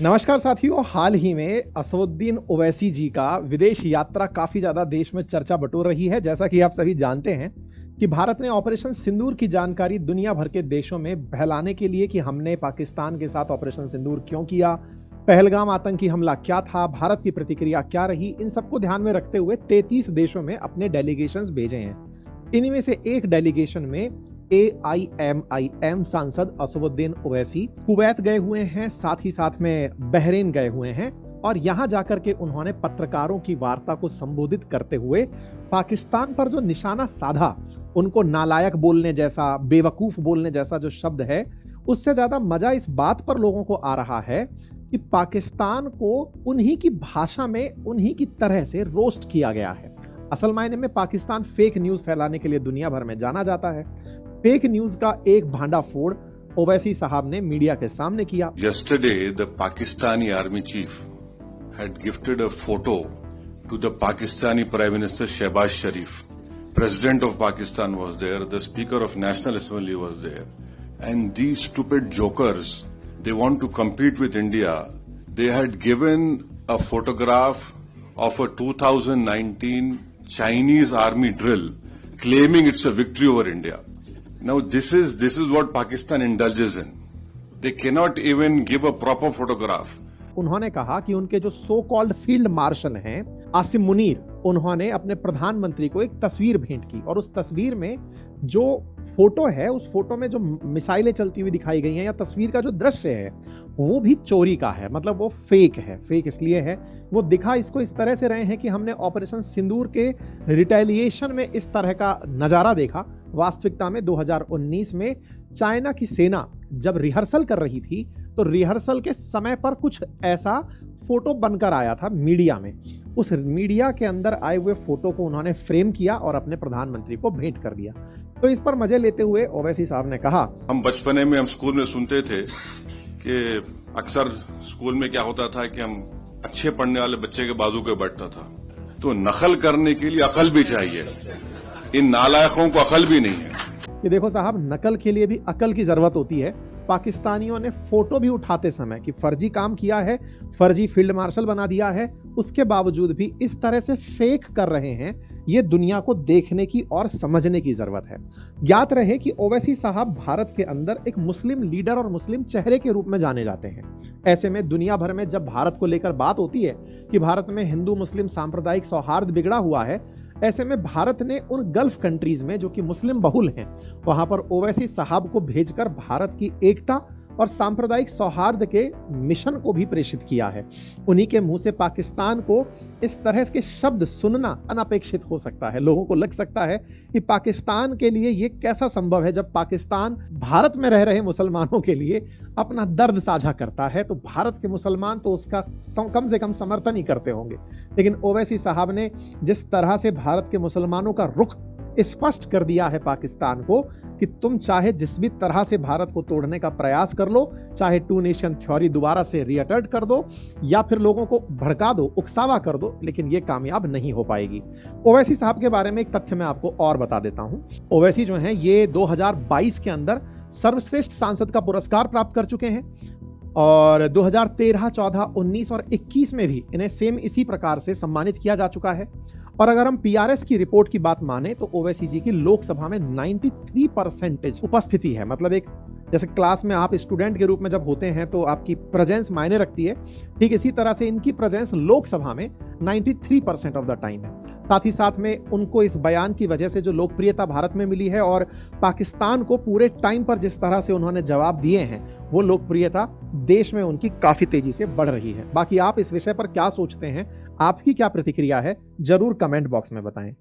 नमस्कार साथियों, हाल ही में असदुद्दीन ओवैसी जी का विदेश यात्रा काफी ज्यादा देश में चर्चा बटोर रही है। जैसा कि आप सभी जानते हैं कि भारत ने ऑपरेशन सिंदूर की जानकारी दुनिया भर के देशों में फैलाने के लिए कि हमने पाकिस्तान के साथ ऑपरेशन सिंदूर क्यों किया, पहलगाम आतंकी हमला क्या था, भारत की प्रतिक्रिया क्या रही, इन सबको ध्यान में रखते हुए 33 देशों में अपने डेलीगेशंस भेजे हैं। इन्हीं में से एक डेलीगेशन में AIMIM सांसद असदुद्दीन ओवैसी कुवैत गए हुए हैं, साथ ही साथ में बहरीन गए हुए हैं और यहां जाकर के उन्होंने पत्रकारों की वार्ता को संबोधित करते हुए पाकिस्तान पर जो निशाना साधा, उनको नालायक बोलने जैसा, बेवकूफ बोलने जैसा जो शब्द है, उससे ज्यादा मजा इस बात पर लोगों को आ रहा है कि पाकिस्तान को उन्हीं की भाषा में उन्हीं की तरह से रोस्ट किया गया है। असल मायने में पाकिस्तान फेक न्यूज फैलाने के लिए दुनिया भर में जाना जाता है। फेक न्यूज का एक भांडाफोड़ ओवैसी साहब ने मीडिया के सामने किया। Yesterday, the Pakistani army chief had gifted a photo to the Pakistani Prime Minister Shehbaz Sharif. President of Pakistan was there, the Speaker of National Assembly was there, and these stupid jokers, they want to compete with India. They had given a photograph of a 2019 Chinese army drill, claiming it's a victory over India. Now this is what Pakistan indulges in. They cannot even give a proper photograph. उन्होंने कहा कि उनके जो so called field marshal हैं आसिम मुनीर, उन्होंने अपने प्रधानमंत्री को एक तस्वीर भेंट की और उस तस्वीर में जो फोटो है, उस फोटो में जो मिसाइलें चलती हुई दिखाई गई हैं या तस्वीर का जो दृश्य है वो भी चोरी का है, मतलब वो फेक है। फेक इसलिए है, वो दिखा इसको इस तरह से रहे हैं कि हमने ऑपरेशन सिंदूर के रिटेलिएशन में इस तरह का नजारा देखा। वास्तविकता में 2019 में चाइना की सेना जब रिहर्सल कर रही थी तो रिहर्सल के समय पर कुछ ऐसा फोटो बनकर आया था मीडिया में। उस मीडिया के अंदर आए हुए फोटो को उन्होंने फ्रेम किया और अपने प्रधानमंत्री को भेंट कर दिया। तो इस पर मजे लेते हुए ओवैसी साहब ने कहा, हम बचपने में हम स्कूल में सुनते थे कि अक्सर स्कूल में क्या होता था कि हम अच्छे पढ़ने वाले बच्चे के बाजू पे बैठता था, तो नकल करने के लिए अकल भी चाहिए। इन नालायकों को अकल भी नहीं है। ये देखो साहब, नकल के लिए भी अकल की जरूरत होती है। पाकिस्तानियों ने फोटो भी उठाते समय कि फर्जी काम किया है, फर्जी फील्ड मार्शल बना दिया है, उसके बावजूद भी इस तरह से फेक कर रहे हैं। ये दुनिया को देखने की और समझने की जरूरत है। ज्ञात रहे कि ओवैसी साहब भारत के अंदर एक मुस्लिम लीडर और मुस्लिम चेहरे के रूप में जाने जाते हैं। ऐसे में दुनिया भर में जब भारत को लेकर बात होती है कि भारत में हिंदू मुस्लिम सांप्रदायिक सौहार्द बिगड़ा हुआ है, ऐसे में भारत ने उन गल्फ कंट्रीज में जो कि मुस्लिम बहुल हैं, वहां पर ओवैसी साहब को भेजकर भारत की एकता और सांप्रदायिक सौहार्द के मिशन को भी प्रेषित किया है। उन्हीं के मुंह से पाकिस्तान को इस तरह के शब्द सुनना अनपेक्षित हो सकता है। लोगों को लग सकता है कि पाकिस्तान के लिए ये कैसा संभव है जब पाकिस्तान भारत में रह रहे मुसलमानों के लिए अपना दर्द साझा करता है, तो भारत के मुसलमान तो उसका कम से कम समर्थन ही करते होंगे। लेकिन ओवैसी साहब ने जिस तरह से भारत के मुसलमानों का रुख स्पष्ट कर दिया है पाकिस्तान को कि तुम चाहे जिस भी तरह से भारत को तोड़ने का प्रयास कर लो, चाहे टू नेशन थ्योरी दोबारा से रीअटर्ट कर दो या फिर लोगों को भड़का दो, उकसावा कर दो, लेकिन ये कामयाब नहीं हो पाएगी। ओवैसी साहब के बारे में एक तथ्य मैं आपको और बता देता हूं। ओवैसी जो हैं ये 2022 के अंदर सर्वश्रेष्ठ सांसद का पुरस्कार प्राप्त कर चुके हैं और 2013, 14, 19 और 21 में भी इन्हें सेम इसी प्रकार से सम्मानित किया जा चुका है। और अगर हम PRS की रिपोर्ट की बात माने तो ओवैसी जी की लोकसभा में 93% उपस्थिति है। मतलब एक जैसे क्लास में आप स्टूडेंट के रूप में जब होते हैं तो आपकी प्रेजेंस मायने रखती है, ठीक इसी तरह से इनकी प्रेजेंस लोकसभा में 93% ऑफ द टाइम है। साथ ही साथ में उनको इस बयान की वजह से जो लोकप्रियता भारत में मिली है और पाकिस्तान को पूरे टाइम पर जिस तरह से उन्होंने जवाब दिए हैं, वो लोकप्रियता देश में उनकी काफी तेजी से बढ़ रही है। बाकी आप इस विषय पर क्या सोचते हैं, आपकी क्या प्रतिक्रिया है, जरूर कमेंट बॉक्स में बताएं।